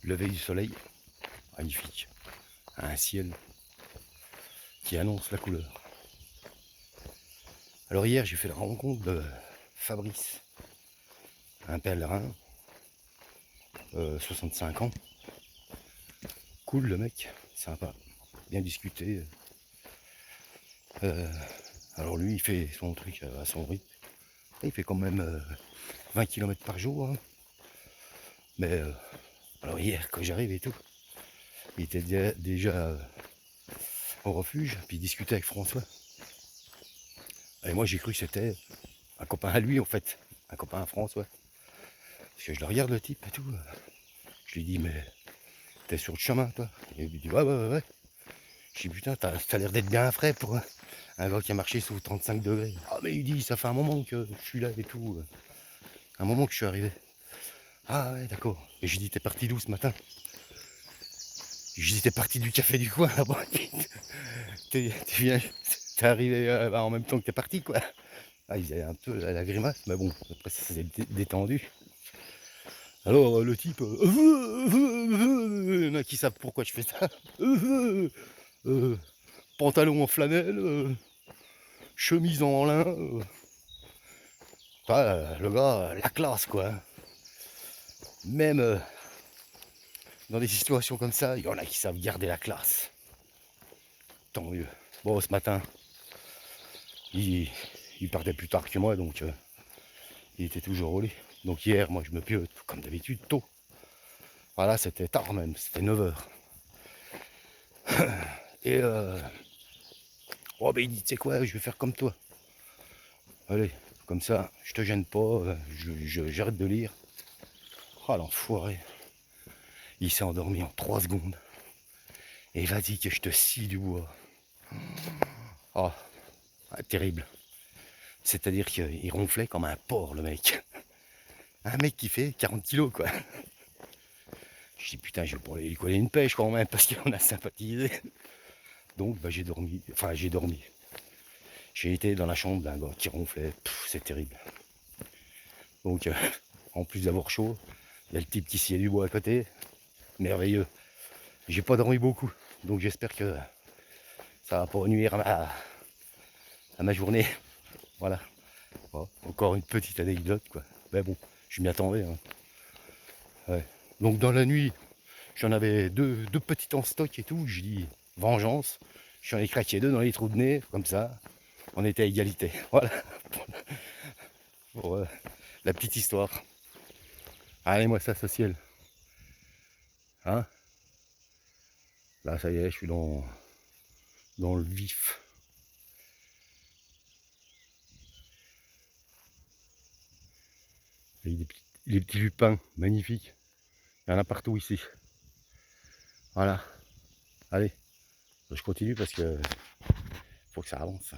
Lever du soleil, magnifique. Un ciel qui annonce la couleur. Alors hier, j'ai fait la rencontre de Fabrice, un pèlerin, 65 ans. Cool le mec, sympa, bien discuté. Alors lui, il fait son truc à son rythme. Il fait quand même 20 km par jour. Hein. Mais alors hier, quand j'arrive et tout, il était déjà au refuge, puis il discutait avec François. Et moi, j'ai cru que c'était un copain à lui, en fait. Un copain à François. Parce que je le regarde, le type et tout. Je lui dis, mais t'es sur le chemin, toi? Et il me dit, ouais. Je dis, putain, t'as l'air d'être bien frais pour un gars qui a marché sous 35 degrés. Ah, mais il dit, ça fait un moment que je suis là et tout. Un moment que je suis arrivé. Ah, ouais, d'accord. Et je lui dis, t'es parti d'où ce matin? Je lui dis, t'es parti du café du coin, là-bas. T'es arrivé en même temps que t'es parti, quoi. Ah, il faisait un peu la grimace, mais bon, après ça s'est détendu. Alors le type, il y en a qui savent pourquoi je fais ça. Pantalon en flanelle, chemise en lin. Le gars, la classe quoi. Même dans des situations comme ça, il y en a qui savent garder la classe. Tant mieux. Bon, ce matin, il partait plus tard que moi, donc il était toujours au lit. Donc hier, moi, je me piote, comme d'habitude, tôt. Voilà, c'était tard même, c'était 9 h. Et oh, ben il dit, tu sais quoi, je vais faire comme toi. Allez, comme ça, je te gêne pas, j'arrête de lire. Oh l'enfoiré. Il s'est endormi en 3 secondes. Et vas-y que je te scie du bois. Oh, terrible. C'est-à-dire qu'il ronflait comme un porc, le mec. Un mec qui fait 40 kilos, quoi. Je dis, putain, je vais pour lui coller une pêche quand même, parce qu'on a sympathisé. Donc, bah, j'ai dormi. Enfin, j'ai dormi. J'ai été dans la chambre d'un gars qui ronflait. C'est terrible. Donc, en plus d'avoir chaud, il y a le type qui sciait du bois à côté. Merveilleux. J'ai pas dormi beaucoup. Donc, j'espère que ça va pas nuire à ma journée. Voilà. Bon, encore une petite anecdote, quoi. Mais bon, je m'y attendais. Hein. Ouais. Donc, dans la nuit, j'en avais deux petites en stock et tout. Je dis vengeance. J'en ai craqué 2 dans les trous de nez, comme ça. On était à égalité. Voilà. Pour la petite histoire. Allez, moi, ça, ce ciel. Hein? Là, ça y est, je suis dans le vif. Avec des petits lupins magnifiques. Il y en a partout ici. Voilà. Allez, je continue parce que faut que ça avance.